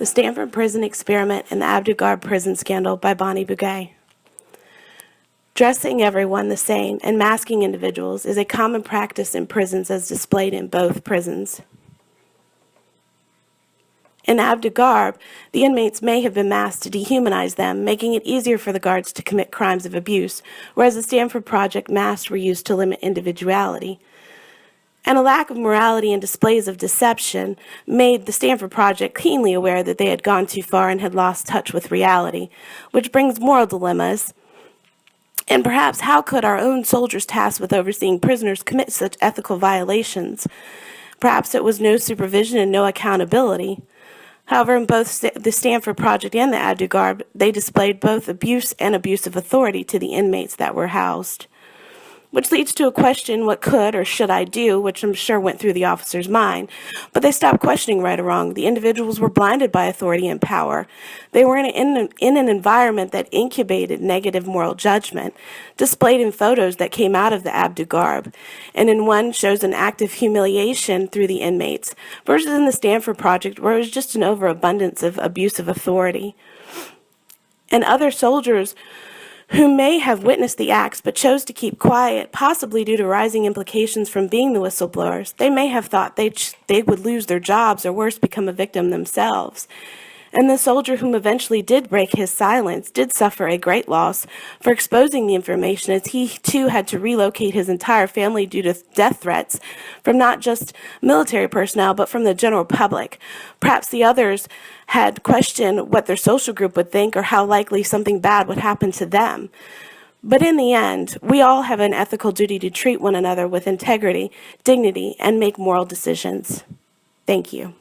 The Stanford Prison Experiment and the Abu Ghraib Prison Scandal by Bonnie Bugay. Dressing everyone the same and masking individuals is a common practice in prisons as displayed in both prisons. In Abu Ghraib, the inmates may have been masked to dehumanize them, making it easier for the guards to commit crimes of abuse, whereas the Stanford Project masks were used to limit individuality. And a lack of morality and displays of deception made the Stanford Project keenly aware that they had gone too far and had lost touch with reality, which brings moral dilemmas. And perhaps how could our own soldiers tasked with overseeing prisoners commit such ethical violations? Perhaps it was no supervision and no accountability. However, in both the Stanford Project and the Abu Ghraib, they displayed both abuse and abuse of authority to the inmates that were housed. Which leads to a question, what could or should I do, which I'm sure went through the officer's mind. But they stopped questioning right or wrong. The individuals were blinded by authority and power. They were in an environment that incubated negative moral judgment, displayed in photos that came out of the Abu Ghraib, and in one shows an act of humiliation through the inmates, versus in the Stanford Project, where it was just an overabundance of abuse of authority. And other soldiers who may have witnessed the acts but chose to keep quiet, possibly due to rising implications from being the whistleblowers. They may have thought they would lose their jobs or worse, become a victim themselves. And the soldier whom eventually did break his silence did suffer a great loss for exposing the information, as he too had to relocate his entire family due to death threats from not just military personnel but from the general public. Perhaps the others had questioned what their social group would think or how likely something bad would happen to them. But in the end, we all have an ethical duty to treat one another with integrity, dignity, and make moral decisions. Thank you.